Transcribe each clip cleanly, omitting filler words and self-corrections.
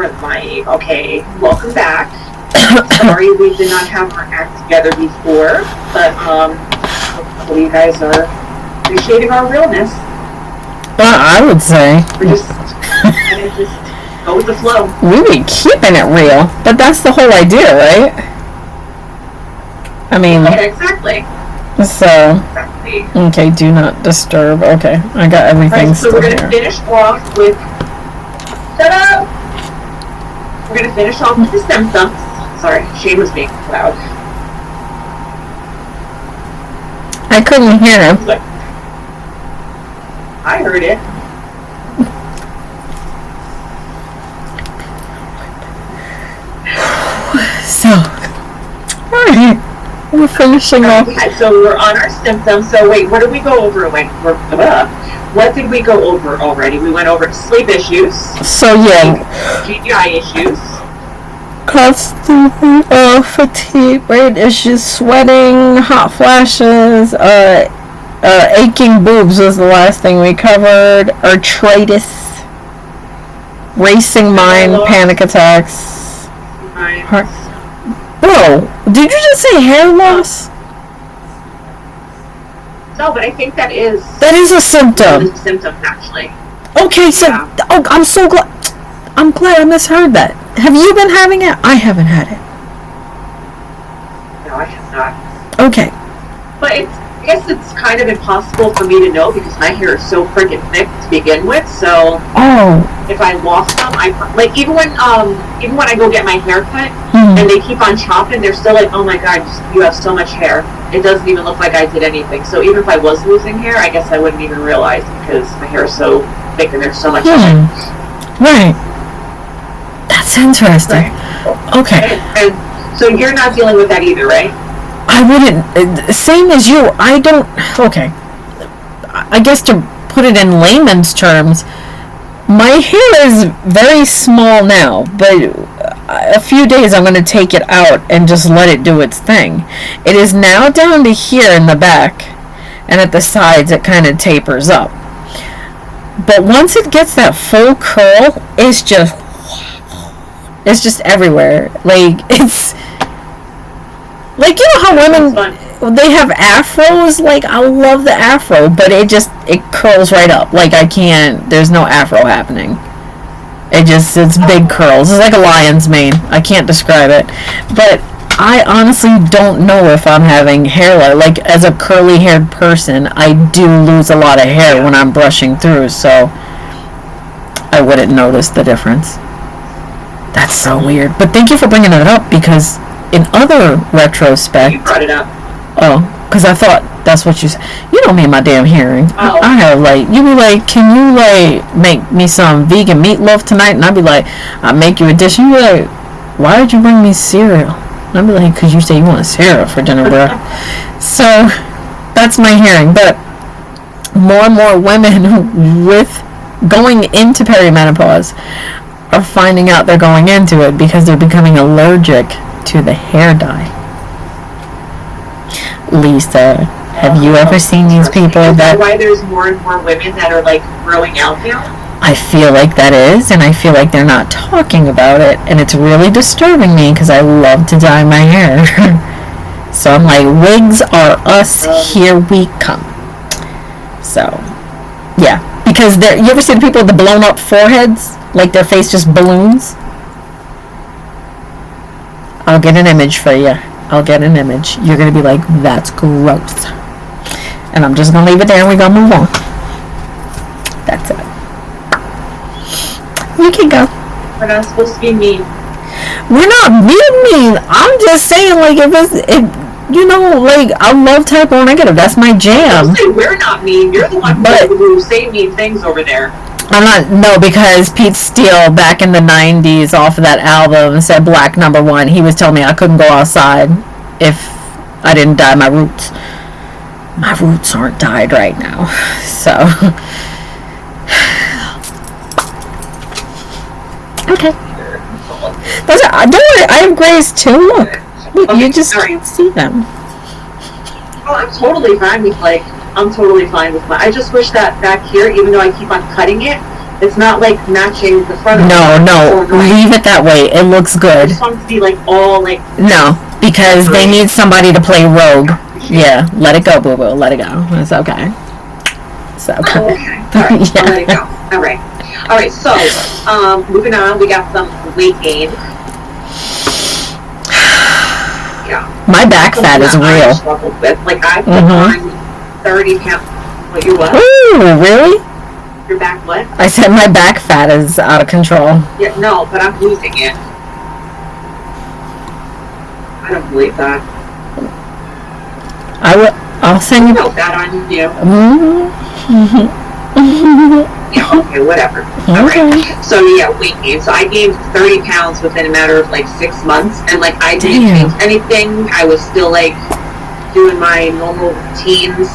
live. Okay, welcome back. Sorry we did not have our act together before, but hopefully you guys are appreciating our realness. I would say. We're just kind of just go with the flow. We be keeping it real, but that's the whole idea, right? I mean... Yeah, exactly. So... Exactly. Okay, do not disturb. Okay, I got everything right, so still we're going to here. finish off with... Shut up! We're going to finish off with the symptoms. Sorry, Shane was being loud. I couldn't hear him. Like, I heard it. So, alright, we're finishing off. Okay, so we're on our symptoms. So wait, what did we go over? What did we go over already? We went over sleep issues. So yeah, GI issues. constant fatigue, brain issues, sweating, hot flashes, aching boobs was the last thing we covered. Arthritis, racing mind, panic attacks. Bro, did you just say hair loss? No, but I think that is a symptom. one of the symptoms, actually. Okay, so I'm so glad. I'm glad I misheard that. Have you been having it? I haven't had it. No, I have not. Okay. But I guess it's kind of impossible for me to know because my hair is so freaking thick to begin with. So if I lost some, like even when I go get my hair cut and they keep on chopping, they're still like, oh my god, you have so much hair. It doesn't even look like I did anything. So even if I was losing hair, I guess I wouldn't even realize because my hair is so thick and there's so much of it. Right. That's interesting. Right. Okay. And so you're not dealing with that either, right? I wouldn't. Same as you. I don't. Okay. I guess to put it in layman's terms, my hair is very small now, but a few days I'm going to take it out and just let it do its thing. It is now down to here in the back, and at the sides it kind of tapers up. But once it gets that full curl, it's just everywhere. Like, it's like, you know how women, they have afros? Like, I love the afro, but it curls right up. Like, there's no afro happening. It's big curls. It's like a lion's mane. I can't describe it. But I honestly don't know if I'm having hair loss. Like, as a curly-haired person, I do lose a lot of hair when I'm brushing through, so I wouldn't notice the difference. That's so weird. But thank you for bringing it up, because in other retrospect... You brought it up. Oh, because I thought that's what you said. You know me and my damn hearing. Oh. I have, like, you be like, can you, like, make me some vegan meatloaf tonight? And I'd be like, I'll make you a dish. And you be like, why did you bring me cereal? And I'd be like, because you say you want cereal for dinner, bro. So, that's my hearing. But more and more women with going into perimenopause are finding out they're going into it because they're becoming allergic to the hair dye. Lisa, have you ever seen these people Is that... why there's more and more women that are, like, growing out now? I feel like that is, and I feel like they're not talking about it, and it's really disturbing me because I love to dye my hair. So I'm like, wigs are us, here we come. So, yeah. Because you ever see the people with the blown up foreheads? Like their face just balloons? I'll get an image for you. I'll get an image. You're going to be like, that's gross. And I'm just going to leave it there and we're going to move on. That's it. You can go. We're not supposed to be mean. We're not being mean. I'm just saying, like, you know, like, I love type O negative. That's my jam. Don't say we're not mean. You're the one who say mean things over there. I'm not, no, because Pete Steele back in the 90s off of that album said Black #1. He was telling me I couldn't go outside if I didn't dye my roots. My roots aren't dyed right now. So. Okay. Don't worry, I have grays too. Look, Okay, you just can't see them. Oh, I'm totally fine with, like, I'm totally fine with I just wish that back here, even though I keep on cutting it, It's not like matching the front of No, leave it that way. It looks good. I just want it to be like all like... No, because they need somebody to play rogue. Yeah, let it go, boo-boo. Let it go. It's okay. So, okay. All right, yeah. I'll let it go. All right, so, moving on, we got some weight gain. Yeah. My back fat is real. I struggled with. Like, I put on 30 pounds. What, you what? Ooh, really? Your back what? I said my back fat is out of control. Yeah, no, but I'm losing it. I don't believe that. I'll send you... I know that on you. Yeah, okay, whatever. Okay. Alright. So, yeah, weight gain. So, I gained 30 pounds within a matter of, like, 6 months. And, like, I didn't change anything. I was still, like, doing my normal routines.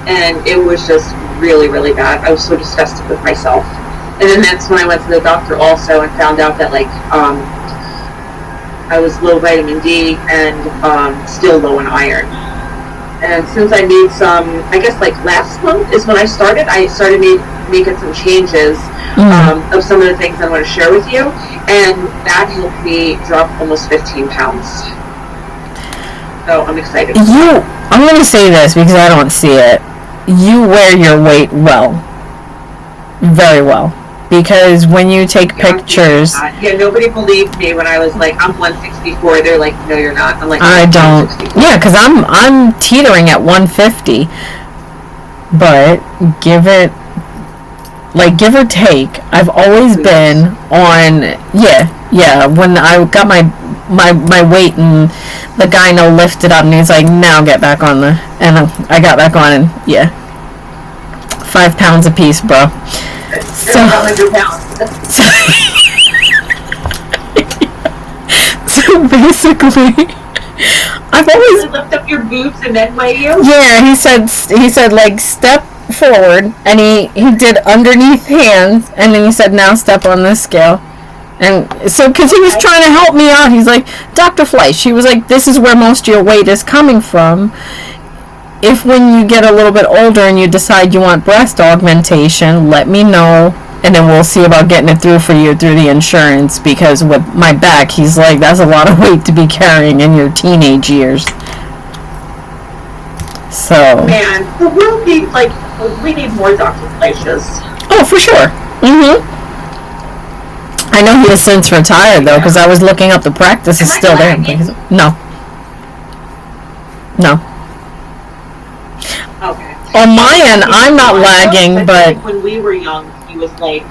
And it was just really, really bad. I was so disgusted with myself. And then that's when I went to the doctor also and found out that, like, I was low vitamin D and still low in iron. And since I made some, I guess like last month is when I started making some changes of some of the things I want to share with you. And that helped me drop almost 15 pounds. So I'm excited. I'm going to say this because I don't see it. You wear your weight well. Very well. Because when you take pictures... Yeah, nobody believed me when I was like, I'm 164. They're like, no, you're not. I'm like, I don't. Yeah, because I'm teetering at 150. But give or take, I've always been on... Yeah. When I got my weight and the guy lifted up and he's like, now get back on the... And I got back on and, 5 pounds a piece, bro. So 100 pounds. So basically, I've always lift up your boobs and then weigh you. Yeah, he said like step forward, and he did underneath hands, and then he said now step on this scale. And so, because he was trying to help me out, he's like, Dr. Fleisch, he was like, this is where most of your weight is coming from. If when you get a little bit older and you decide you want breast augmentation, let me know, and then we'll see about getting it through for you through the insurance, because with my back, he's like, that's a lot of weight to be carrying in your teenage years. So... Man, the world needs, we need more Dr. Fleisches. Oh, for sure. I know he has since retired, though, because I was looking up the practice is still there. No. Okay. On my end, I'm not lagging, but... When we were young, he was like...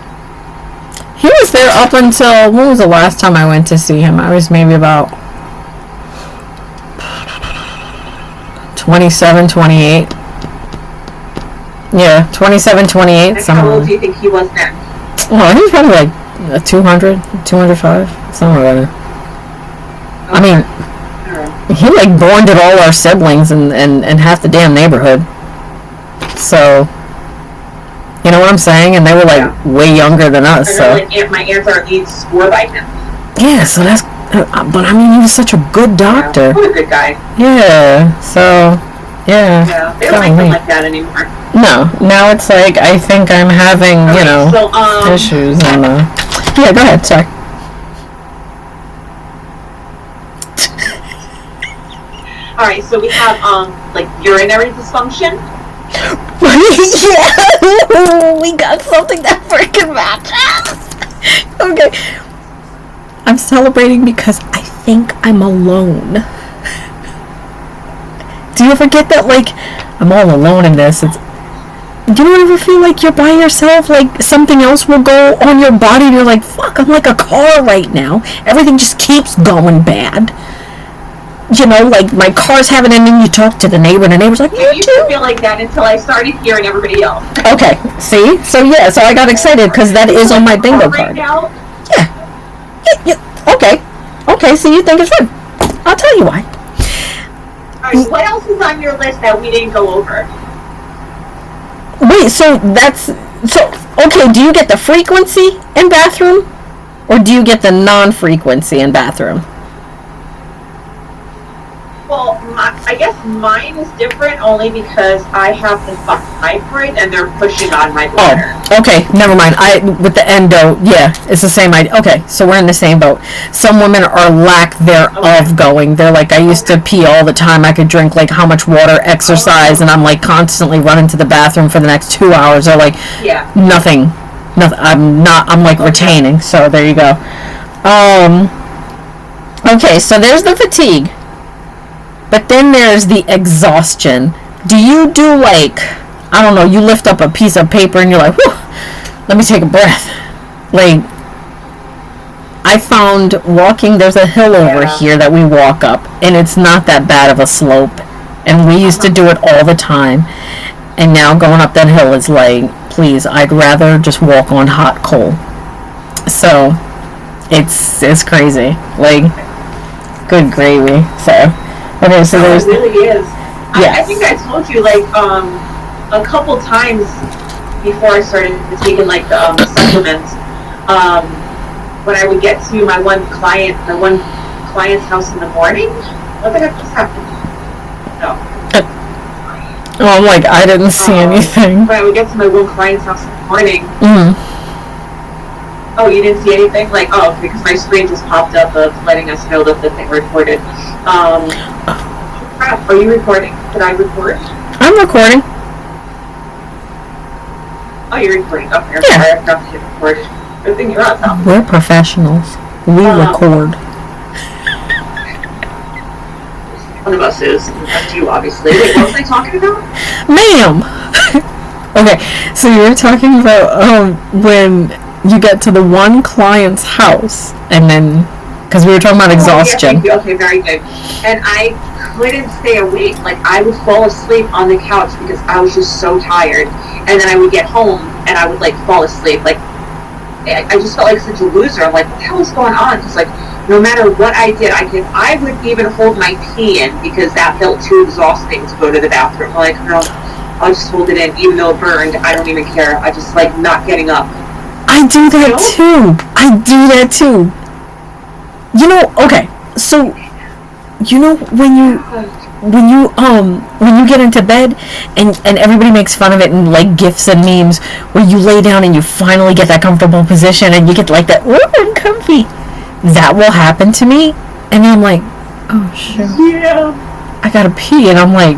He was there up until... When was the last time I went to see him? I was maybe about... 27, 28. Yeah, 27, 28. How old do you think he was then? Well, he was probably like 200, 205, somewhere like that. I mean... He bonded all our siblings and half the damn neighborhood. So, you know what I'm saying? And they were way younger than us. So my aunts are swore by him. Yeah, so that's. But I mean, he was such a good doctor. What a good guy. Yeah. So, yeah. Yeah, they don't make them like that anymore. No, now it's like I think I'm having issues and. Yeah, go ahead. Sorry. All right, so we have urinary dysfunction. Yeah, we got something that freaking matches. Okay, I'm celebrating because I think I'm alone. Do you ever get that? I'm all alone in this. Do you ever feel like you're by yourself? Like something else will go on your body, and you're like, "Fuck, I'm like a car right now. Everything just keeps going bad." You know, my car's having it, and then you talk to the neighbor, and the neighbor's like, I used to feel like that until I started hearing everybody else. Okay, see? So I got excited, because that is on my bingo card. Yeah. Okay, so you think it's fun. I'll tell you why. Alright, what else is on your list that we didn't go over? Wait, okay, do you get the frequency in bathroom, or do you get the non-frequency in bathroom? Well, I I guess mine is different only because I have the fibroid and they're pushing on my bladder. Oh, okay, never mind. With the endo, yeah, it's the same idea. Okay, so we're in the same boat. Some women are lack thereof going. They're like, I used to pee all the time. I could drink like how much water, exercise, and I'm like constantly running to the bathroom for the next 2 hours. They're like, nothing. I'm like retaining. So there you go. Okay, so there's the fatigue. But then there's the exhaustion. Do you do like, I don't know, you lift up a piece of paper and you're like, whew, let me take a breath. Like, I found walking, there's a hill over here that we walk up, and it's not that bad of a slope. And we used to do it all the time. And now going up that hill is like, please, I'd rather just walk on hot coal. So, it's crazy. Like, good gravy. So, okay, so there's... It really is. Yes. I think I told you, like, a couple times before I started taking, like, the supplements, when I would get to my one client's house in the morning, what the heck just happened? No. Oh, I'm like, I didn't see anything. When I would get to my one client's house in the morning, oh, you didn't see anything? Like, oh, because my screen just popped up of letting us know that the thing recorded. Crap, are you recording? Did I record? I'm recording. Oh, you're recording. Oh, you're sorry, I forgot to hit record. Good thing you're on top. We're professionals. We record. One of us is. That's you, obviously. Wait, what was I talking about? Ma'am! Okay, so you were talking about when you get to the one client's house, and then, because we were talking about exhaustion. Yeah, okay, very good. And I couldn't stay awake. Like, I would fall asleep on the couch because I was just so tired. And then I would get home, and I would, like, fall asleep. Like, I just felt like such a loser. I'm like, what the hell is going on? Because, like, no matter what I did, I would even hold my pee in because that felt too exhausting to go to the bathroom. I'm like, no, I'll just hold it in, even though it burned. I don't even care. I just like not getting up. I do that too. I do that too. You know, okay, so you know when you get into bed and everybody makes fun of it in like gifs and memes where you lay down and you finally get that comfortable position and you get like that, ooh, I'm comfy. That will happen to me, and then I'm like, oh shit, I gotta pee, and I'm like,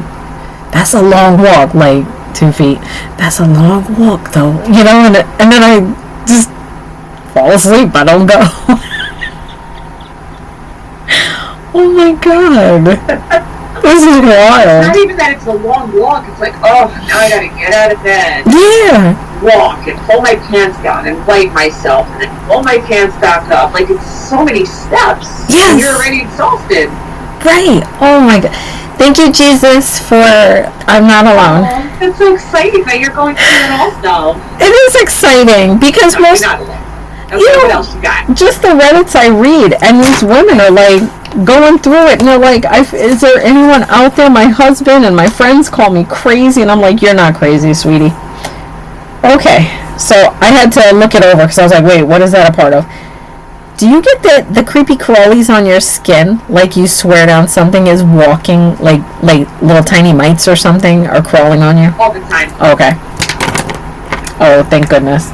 that's a long walk, like 2 feet. That's a long walk though, you know, and then I just fall asleep. I don't go. Oh my god. This is wild. It's not even that it's a long walk. It's like, oh, now I gotta get out of bed. Yeah. Walk and pull my pants down and wipe myself and then pull my pants back up. Like, it's so many steps. Yes. And you're already exhausted. Right. Oh my god. Thank you, Jesus, for I'm not alone. Oh, that's so exciting that you're going through it also. It is exciting because no, most... you're not alone. Okay, what else you got? Just the Reddits I read, and these women are like going through it, and they're like, is there anyone out there? My husband and my friends call me crazy, and I'm like, you're not crazy, sweetie. Okay, so I had to look it over because I was like, wait, what is that a part of? Do you get the creepy crawlies on your skin? Like you swear down something is walking, like little tiny mites or something are crawling on you? All the time. Okay. Oh, thank goodness.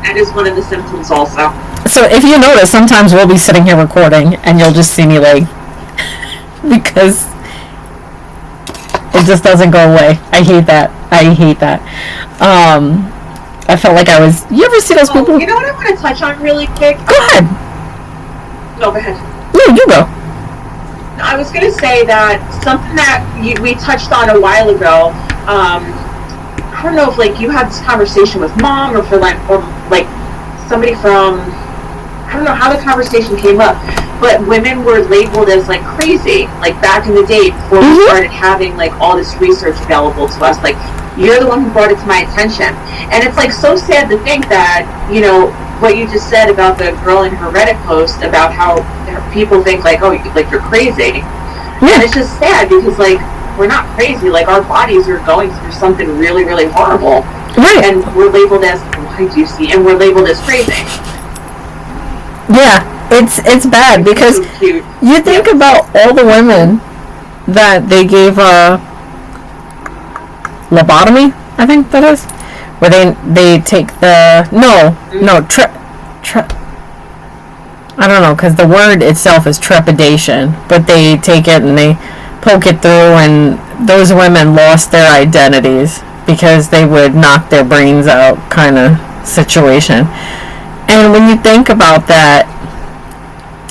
That is one of the symptoms also. So if you notice, sometimes we'll be sitting here recording and you'll just see me like, because it just doesn't go away. I hate that. I felt like I was, you ever see those people? You know what I want to touch on really quick? Go ahead. No, go ahead. No, you go. I was going to say that something that we touched on a while ago, I don't know if like you had this conversation with mom or somebody from, I don't know how the conversation came up, but women were labeled as like crazy, like back in the day before we started having like all this research available to us. Like, you're the one who brought it to my attention. And it's like so sad to think that, you know, what you just said about the girl in her Reddit post about how people think like, oh, like you're crazy. And it's just sad because like, we're not crazy. Like, our bodies are going through something really, really horrible. Right. And we're labeled as, why do you see? And we're labeled as crazy. Yeah, it's bad because so you think about all the women that they gave a lobotomy, I think that is, where they take the I don't know, because the word itself is trepidation, but they take it and they poke it through, and those women lost their identities because they would knock their brains out kind of situation. And when you think about that,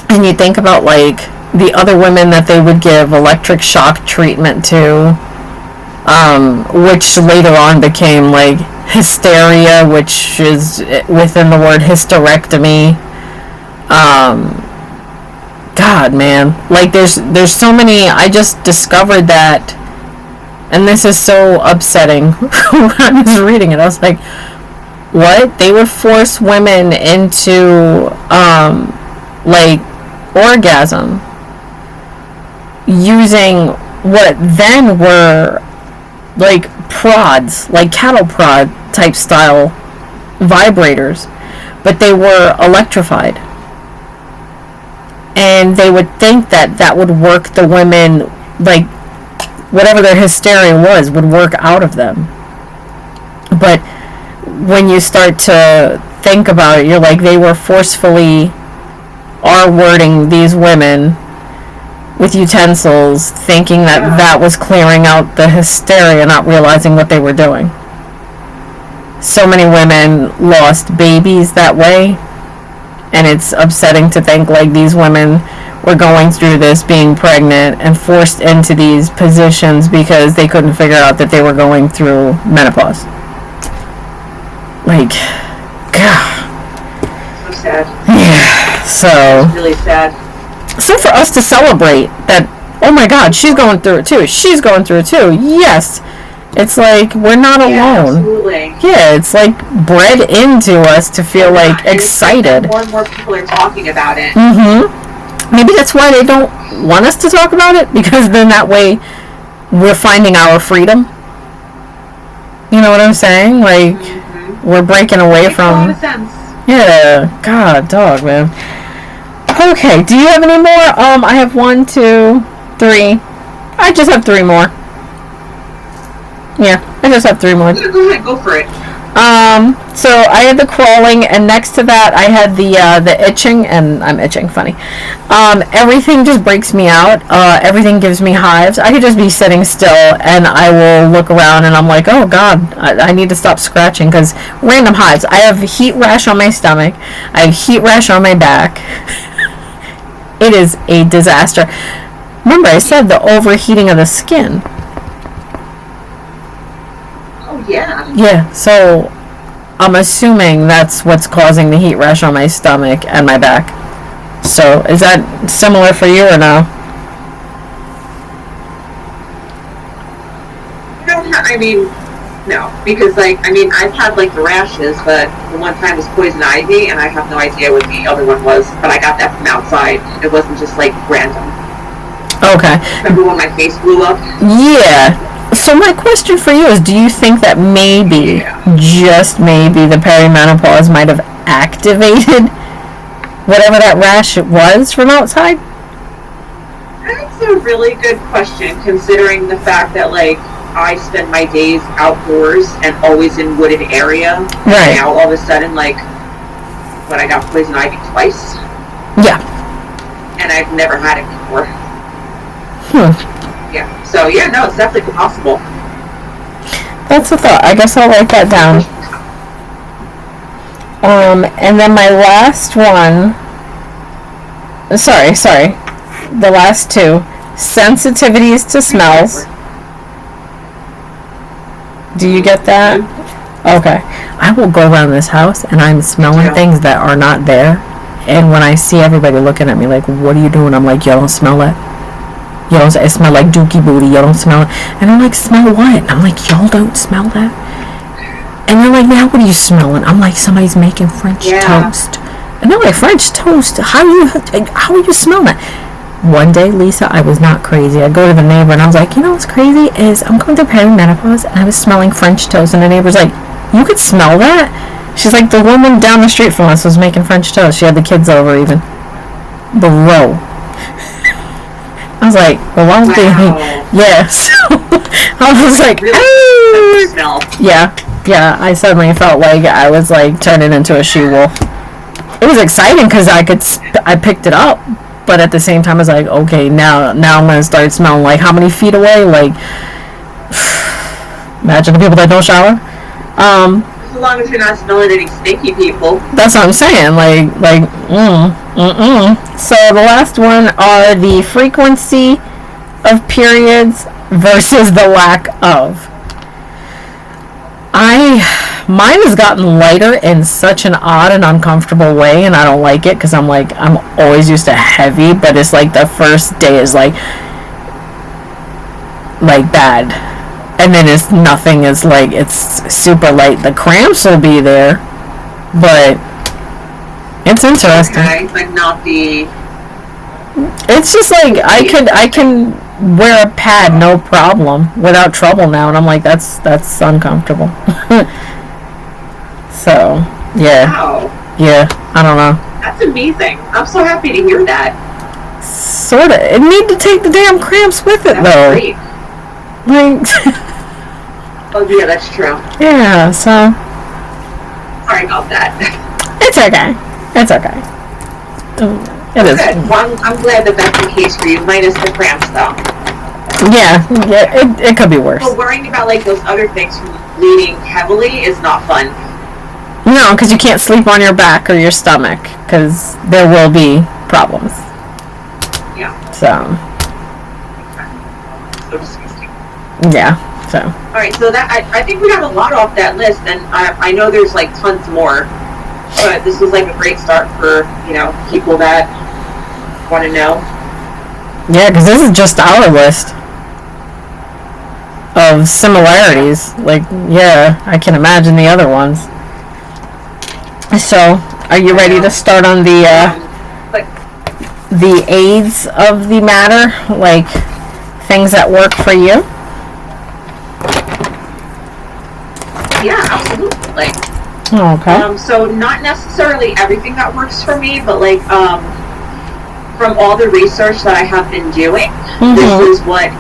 and you think about like the other women that they would give electric shock treatment to, which later on became like hysteria, which is within the word hysterectomy. God, man, like there's so many. I just discovered that, and this is so upsetting. When I was reading it, I was like, what? They would force women into like orgasm using what then were like prods, like cattle prod type style vibrators, but they were electrified. And they would think that that would work the women, like whatever their hysteria was would work out of them. But when you start to think about it, you're like, they were forcefully R-wording these women with utensils, thinking that that was clearing out the hysteria, not realizing what they were doing. So many women lost babies that way, and it's upsetting to think like these women were going through this, being pregnant and forced into these positions because they couldn't figure out that they were going through menopause. Like, God. So sad. Yeah. So. It's really sad. So for us to celebrate that, oh my God, she's going through it too. She's going through it too. Yes. It's like we're not alone. Absolutely. Yeah, it's like bred into us to feel like excited. More and more people are talking about it. Maybe that's why they don't want us to talk about it, because then that way we're finding our freedom. You know what I'm saying? Like we're breaking away from. Makes a lot of sense. Yeah. God, dog, man. Okay. Do you have any more? I have 1, 2, 3. I just have 3 more. Yeah, I just have 3 more. Go ahead, go for it. So I had the crawling, and next to that I had the itching, and I'm itching, funny. Everything just breaks me out. Everything gives me hives. I could just be sitting still, and I will look around, and I'm like, oh God, I need to stop scratching, because random hives. I have heat rash on my stomach. I have heat rash on my back. It is a disaster. Remember, I said the overheating of the skin. Yeah. Yeah, so I'm assuming that's what's causing the heat rash on my stomach and my back. So is that similar for you or no? No, because I've had like the rashes, but the one time was poison ivy, and I have no idea what the other one was, but I got that from outside. It wasn't just like random. Okay. Remember when my face blew up? Yeah. So my question for you is, do you think that maybe, just maybe, the perimenopause might have activated whatever that rash was from outside? That's a really good question, considering the fact that, like, I spend my days outdoors and always in wooded area. Right. Now, all of a sudden, like, when I got poison ivy twice. Yeah. And I've never had it before. Yeah. So, yeah, no, it's definitely possible. That's a thought. I guess I'll write that down. And then my last one... Sorry. The last 2. Sensitivities to smells. Do you get that? Okay. I will go around this house and I'm smelling things that are not there. And when I see everybody looking at me like, what are you doing? I'm like, y'all don't smell that? You know, it smell like dookie booty. Y'all don't smell it. And I'm like, smell what? And I'm like, y'all don't smell that? And they're like, now what are you smelling? I'm like, somebody's making French toast. And they're like, French toast? How are you smelling that? One day, Lisa, I was not crazy. I go to the neighbor and I was like, you know what's crazy is I'm going through perimenopause and I was smelling French toast. And the neighbor's like, you could smell that? She's like, the woman down the street from us was making French toast. She had the kids over even. Bro. I was like, well, why don't they? Yeah. So I was like, really smell. Yeah. I suddenly felt like I was like turning into a she-wolf. It was exciting because I picked it up, but at the same time, I was like, okay, now I'm gonna start smelling like how many feet away? Like, imagine the people that don't shower. As long as you're not smelling any stinky people. That's what I'm saying. So the last one are the frequency of periods versus the lack of. Mine has gotten lighter in such an odd and uncomfortable way, and I don't like it because I'm always used to heavy, but it's like the first day is like bad, and then it's nothing. It's like it's super light. The cramps will be there, but it's interesting. Okay, but not the. It's just like I can wear a pad no problem without trouble now, and I'm like that's uncomfortable. So yeah. Wow. Yeah, I don't know. That's amazing. I'm so happy to hear that. Sorta. It need to take the damn cramps with it though. Great. Like. Oh yeah, that's true. Yeah. So. Sorry about that. It's okay. It is. Good. Well, I'm glad that that's the case for you, minus the cramps though. Yeah. It could be worse. But worrying about like those other things from bleeding heavily is not fun. No, because you can't sleep on your back or your stomach, because there will be problems. Yeah. So. So disgusting. Yeah. So. All right. So that I think we got a lot off that list, and I know there's like tons more, but this was like a great start for people that want to know. Yeah, because this is just our list of similarities. Like, yeah, I can imagine the other ones. So, are you ready to start on the aids of the matter? Like, things that work for you? Yeah, absolutely. Okay. So not necessarily everything that works for me, but like from all the research that I have been doing, this is what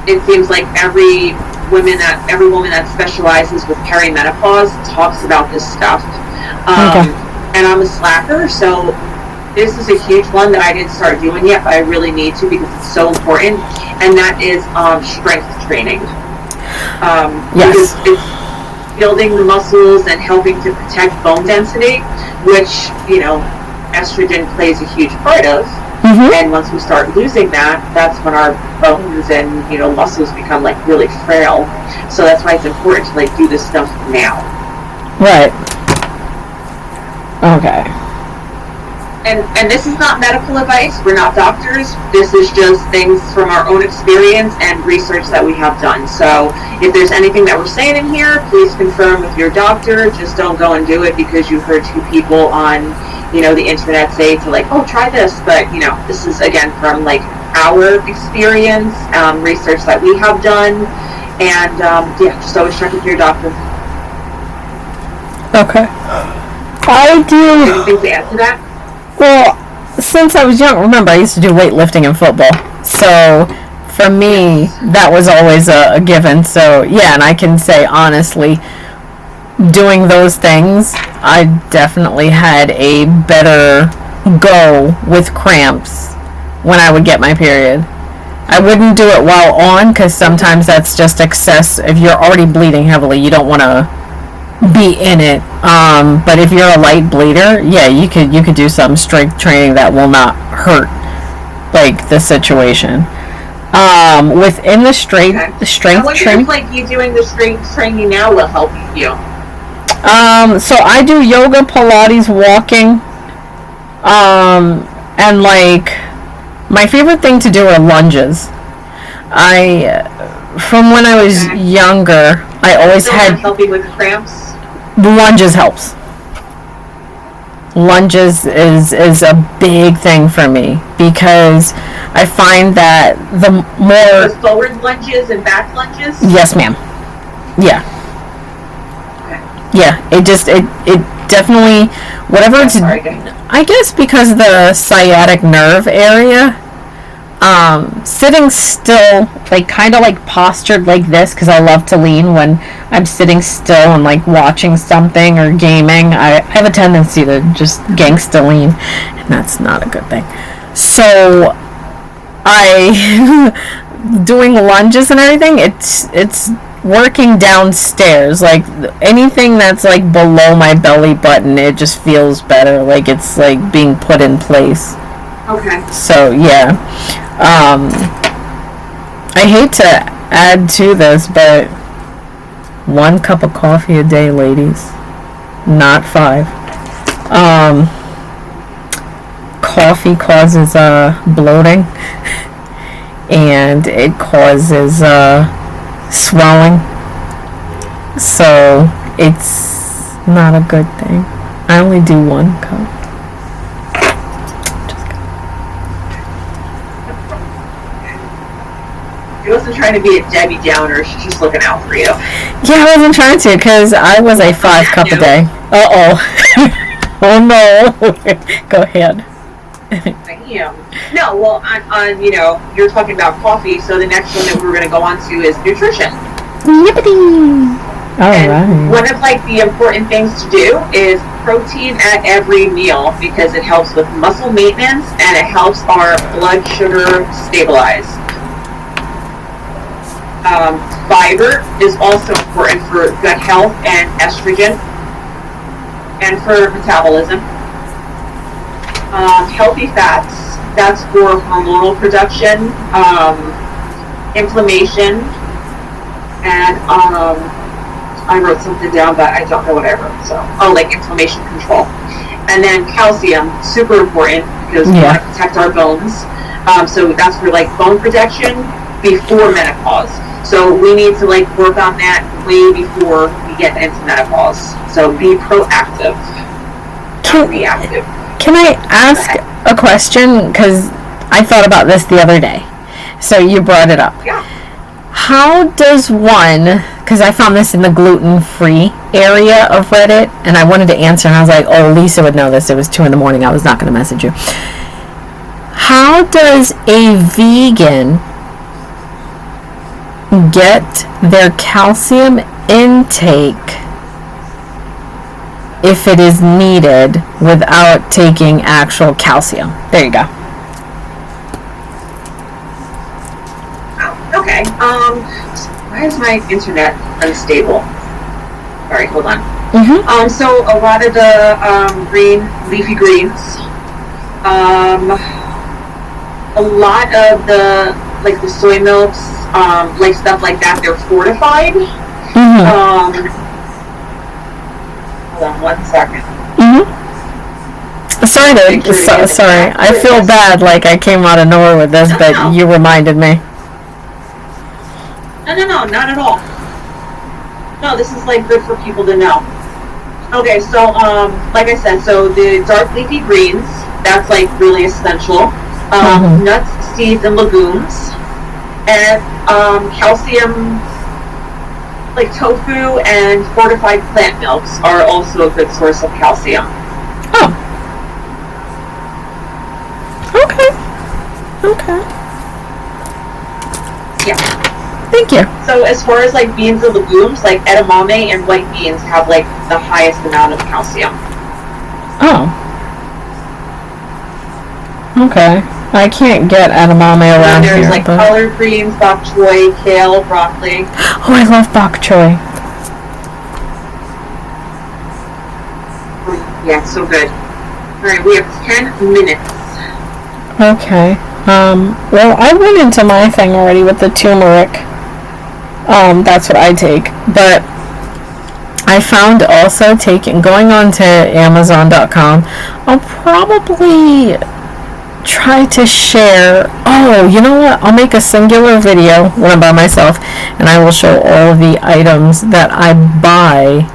it seems like every woman that specializes with perimenopause talks about this stuff. And I'm a slacker, so this is a huge one that I didn't start doing yet, but I really need to because it's so important, and that is strength training. Because it's building the muscles and helping to protect bone density, which, estrogen plays a huge part of. And once we start losing that, that's when our bones and, muscles become like really frail. So that's why it's important to like do this stuff now. Right. Okay. And this is not medical advice. We're not doctors. This is just things from our own experience and research that we have done. So if there's anything that we're saying in here, please confirm with your doctor. Just don't go and do it because you heard two people on, the internet say to like, oh, try this. But, this is, again, from like our experience, research that we have done. And, just always check with your doctor. Okay. I do. Anything to add to that? Well, since I was young, remember I used to do weightlifting and football. So for me, that was always a given. So yeah, and I can say honestly, doing those things, I definitely had a better go with cramps when I would get my period. I wouldn't do it while on because sometimes that's just excess. If you're already bleeding heavily, you don't want to be in it. But if you're a light bleeder, yeah, you could do some strength training that will not hurt like the situation. Within the strength training, like you doing the strength training now will help you. So I do yoga, Pilates, walking, and like my favorite thing to do are lunges. From when I was younger, I always had helping with cramps. Lunges helps. Lunges is a big thing for me because I find that the more the forward lunges and back lunges. Yes, ma'am. Yeah. Yeah, it definitely, whatever it's, I guess because the sciatic nerve area, Sitting still, like kind of like postured like this, because I love to lean when I'm sitting still and like watching something or gaming. I have a tendency to just gangsta lean, and that's not a good thing. So I doing lunges and everything, it's working downstairs. Like anything that's like below my belly button, it just feels better. Like it's like being put in place. Okay. So yeah, I hate to add to this, but 1 cup of coffee a day, ladies, not 5. Coffee causes bloating, and it causes swelling, so it's not a good thing. I only do 1 cup. She wasn't trying to be a Debbie Downer. She's just looking out for you. Yeah, I wasn't trying to, because I was a 5 cup a day. Oh no. Go ahead. Damn. No, well, on you're talking about coffee, so the next one that we're going to go on to is nutrition. Yippity! Alright. One of like the important things to do is protein at every meal, because it helps with muscle maintenance and it helps our blood sugar stabilize. Fiber is also important for gut health and estrogen and for metabolism. Healthy fats, that's for hormonal production, inflammation, and I wrote something down, but I don't know what I wrote. So, like inflammation control. And then calcium, super important, because we want to protect our bones. So that's for like bone protection before menopause. So we need to like work on that way before we get into menopause. So be proactive, not reactive. Can I ask a question? Because I thought about this the other day. So you brought it up. Yeah. How does one, because I found this in the gluten-free area of Reddit, and I wanted to answer, and I was like, oh, Lisa would know this. It was 2 a.m. I was not going to message you. How does a vegan get their calcium intake if it is needed without taking actual calcium? There you go. Okay. Why is my internet unstable? All right, hold on. Mm-hmm. So a lot of the leafy greens, a lot of the like the soy milks, like stuff like that, they're fortified. Mm-hmm. Hold on 1 second. Mm-hmm. Sorry. I feel bad, like I came out of nowhere with this, but you reminded me. No, not at all. No, this is like good for people to know. Okay, so like I said, so the dark leafy greens, that's like really essential. Nuts, seeds, and legumes, and calcium, like tofu and fortified plant milks are also a good source of calcium. Oh. Okay. Yeah. Thank you. So as far as like beans and legumes, like edamame and white beans have like the highest amount of calcium. Oh. Okay. I can't get edamame around here. There's like collard greens, bok choy, kale, broccoli. Oh, I love bok choy. Yeah, it's so good. Alright, we have 10 minutes. Okay. Well, I went into my thing already with the turmeric. That's what I take. But I found also going on to Amazon.com, I'll probably try to share. Oh, you know what? I'll make a singular video when I'm by myself, and I will show all of the items that I buy.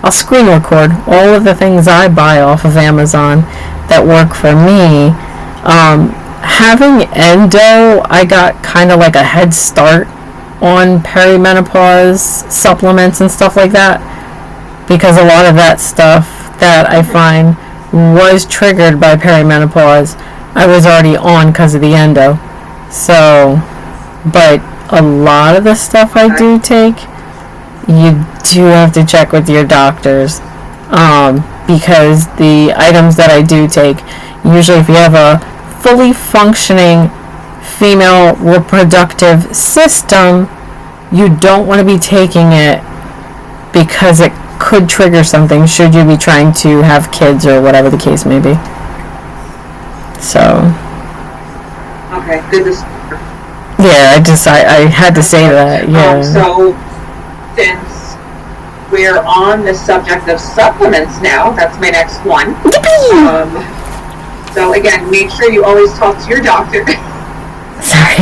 I'll screen record all of the things I buy off of Amazon that work for me. Having endo, I got kind of like a head start on perimenopause supplements and stuff like that, because a lot of that stuff that I find was triggered by perimenopause I was already on because of the endo. So, but a lot of the stuff I do take, you do have to check with your doctors, because the items that I do take, usually if you have a fully functioning female reproductive system, you don't want to be taking it because it could trigger something should you be trying to have kids or whatever the case may be. So. Okay, good to see. Yeah, I had to say that, yeah. So, since we're on the subject of supplements now, that's my next one. So again, make sure you always talk to your doctor. Sorry.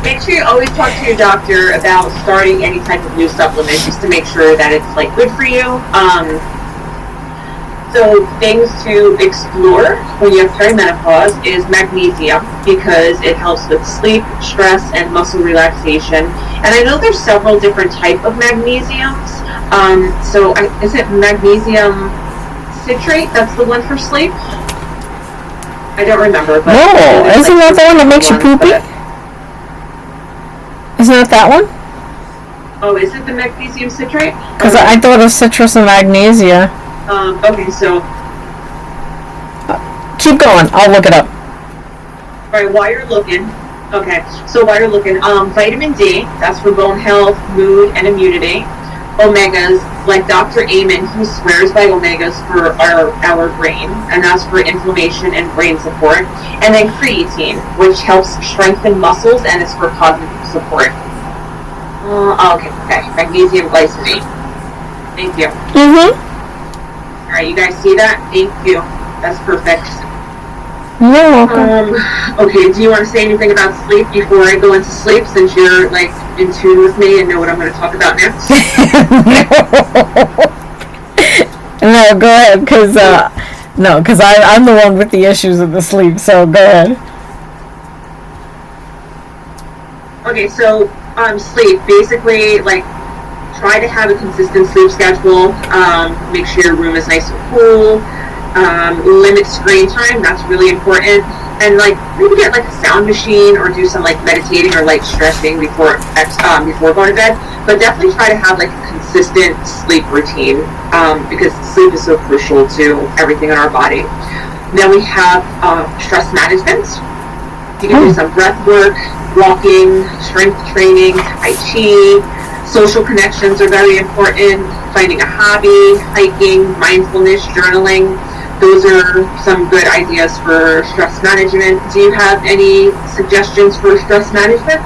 Make sure you always talk to your doctor about starting any type of new supplement, just to make sure that it's like good for you. So things to explore when you have perimenopause is magnesium, because it helps with sleep, stress, and muscle relaxation. And I know there's several different types of magnesiums. Is it magnesium citrate? That's the one for sleep? I don't remember. But no, isn't that the one that makes you poopy? Isn't it that one? Oh, is it the magnesium citrate? Because I thought it was citrus and magnesia. Okay, so... keep going. I'll look it up. Alright, while you're looking... Okay, so while you're looking, vitamin D, that's for bone health, mood, and immunity. Omegas, like Dr. Amen, he swears by omegas for our brain, and that's for inflammation and brain support. And then creatine, which helps strengthen muscles, and it's for cognitive support. Okay, magnesium glycinate. Thank you. Alright, you guys see that? Thank you. That's perfect. You're welcome. Okay, do you want to say anything about sleep before I go into sleep, since you're like in tune with me and know what I'm going to talk about next? No, go ahead, because I'm the one with the issues of the sleep, so go ahead. Okay, so sleep, basically, like, try to have a consistent sleep schedule. Make sure your room is nice and cool. Limit screen time, that's really important. And like maybe get like a sound machine or do some like meditating or like stretching before going to bed. But definitely try to have like a consistent sleep routine, because sleep is so crucial to everything in our body. Then we have stress management. You can do some breath work, walking, strength training, tai chi. Social connections are very important. Finding a hobby, hiking, mindfulness, journaling. Those are some good ideas for stress management. Do you have any suggestions for stress management?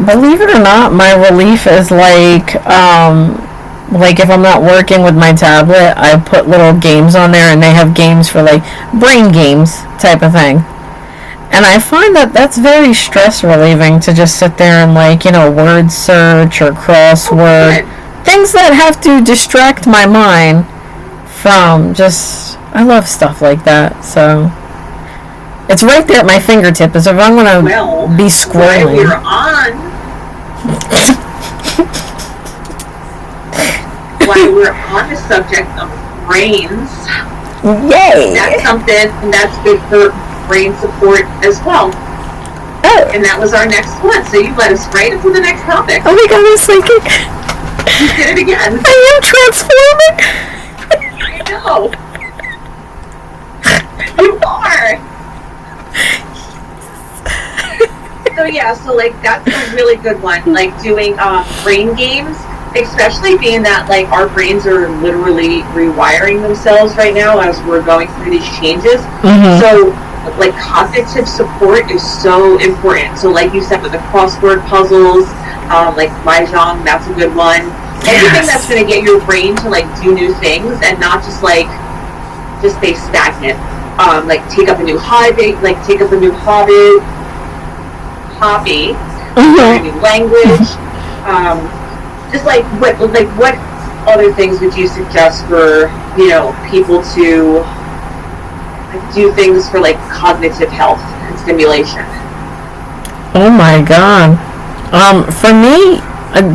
Believe it or not, my relief is like if I'm not working with my tablet, I put little games on there, and they have games for like brain games type of thing. And I find that that's very stress relieving to just sit there and word search or crossword. Things that have to distract my mind from I love stuff like that. So it's right there at my fingertip. As if I'm going to be scrolling. While we're on the subject of brains, yay! That's something that's good for brain support as well. Oh. And that was our next one. So you led us right into the next topic. Oh my god, I'm psychic. You did it again. I am transforming. I know. You are. So that's a really good one. Like doing brain games, especially being that our brains are literally rewiring themselves right now as we're going through these changes. Mm-hmm. So cognitive support is so important. So like you said with the crossword puzzles, Mahjong, that's a good one. Anything that's going to get your brain to do new things and not just stay stagnant. Take up a new hobby, Mm-hmm. learn a new language. What other things would you suggest for people to do things for cognitive health and stimulation? Oh my god. For me,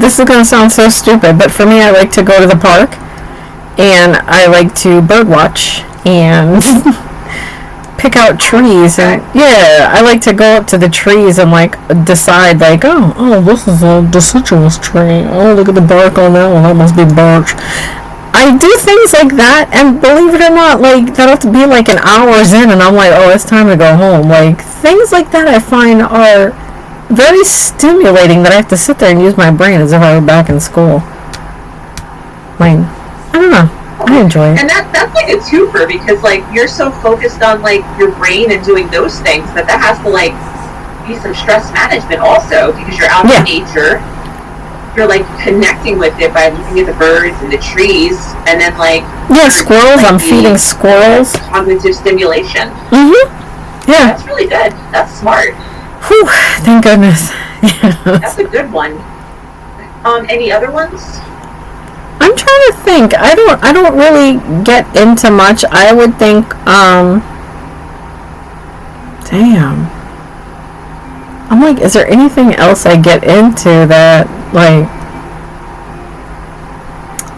this is going to sound so stupid, but for me, I like to go to the park, and I like to bird watch, and pick out trees, and I like to go up to the trees and like decide like, oh, this is a deciduous tree. Oh, look at the bark on that one. That must be birch. I do things like that, and believe it or not, like that'll have to be like an hour's in, and I'm like, oh, it's time to go home. Like things like that, I find are very stimulating. That I have to sit there and use my brain as if I were back in school. Like, I don't know. I enjoy it. And that's like a twofer, because like you're so focused on like your brain and doing those things that has to like be some stress management also, because you're out in nature. You're like connecting with it by looking at the birds and the trees, and then like squirrels. Like, I'm feeding squirrels. Cognitive stimulation. Yeah, that's really good. That's smart. Whew, thank goodness. That's a good one. Any other ones? I'm trying to think. I don't really get into much. I would think. Damn. I'm like, is there anything else I get into that, like...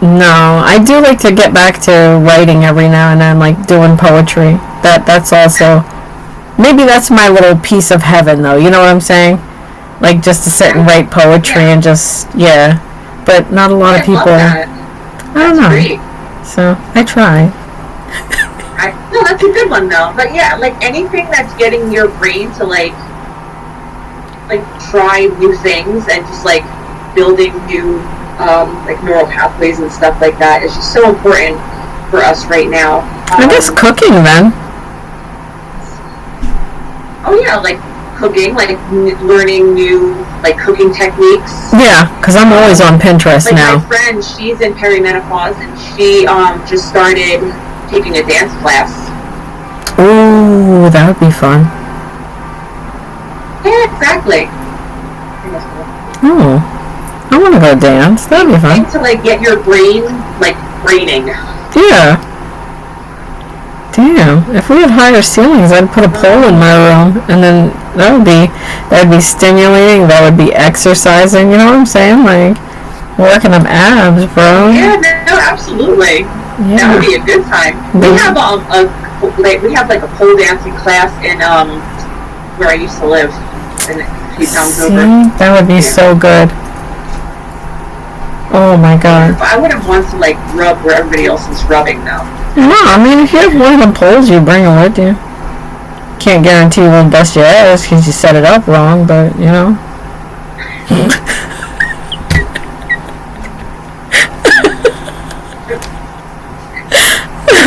No, I do like to get back to writing every now and then, like doing poetry. That's also... Maybe that's my little piece of heaven, though, you know what I'm saying? Like, just to sit and write poetry and just, But not a lot of people... I don't know. Great. So, I try. No, that's a good one, though. But yeah, like anything that's getting your brain to, like try new things and just like building new like neural pathways and stuff like that is just so important for us right now. I guess cooking then. Oh yeah, like cooking, like learning new like cooking techniques. Yeah, because I'm always on Pinterest like now. My friend, she's in perimenopause, and she just started taking a dance class. Ooh, that would be fun. Yeah, exactly. Oh, I want to go dance. That'd be fun. To like get your brain like braining. Yeah. Damn. If we had higher ceilings, I'd put a pole in my room, and then that would be stimulating. That would be exercising. You know what I'm saying? Like working them abs, bro. Yeah, no, absolutely. Yeah. That would be a good time. We have we have like a pole dancing class in where I used to live. That would be so good. Oh my god. I wouldn't want to like rub where everybody else is rubbing though. No, I mean if you have one of them poles, you bring it with you. Can't guarantee you won't bust your ass because you set it up wrong, but you know.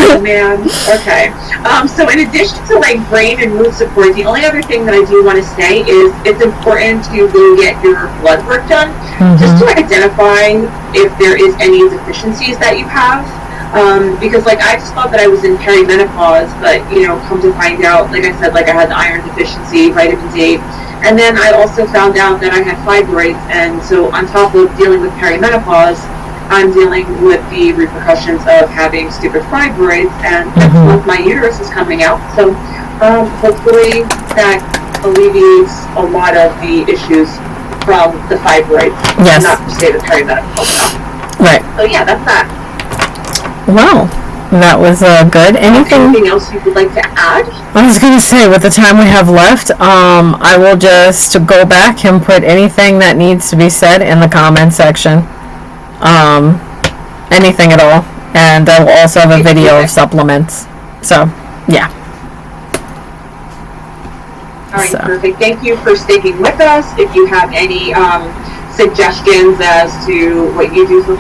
Oh man. Okay. So in addition to like brain and mood support, the only other thing that I do want to say is it's important to go get your blood work done, just to identify if there is any deficiencies that you have. Because like I just thought that I was in perimenopause, but you know, come to find out, like I said, like I had the iron deficiency, vitamin D, and then I also found out that I had fibroids, and so on top of dealing with perimenopause, I'm dealing with the repercussions of having stupid fibroids, and next month my uterus is coming out, so hopefully that alleviates a lot of the issues from the fibroids, not to say the perimenopause. Right. So yeah, that's that. Wow, that was good. Anything else you would like to add? I was going to say, with the time we have left, I will just go back and put anything that needs to be said in the comment section. Anything at all. And I will also have a video of supplements. So, yeah. Alright, perfect. Thank you for sticking with us. If you have any suggestions as to what you do for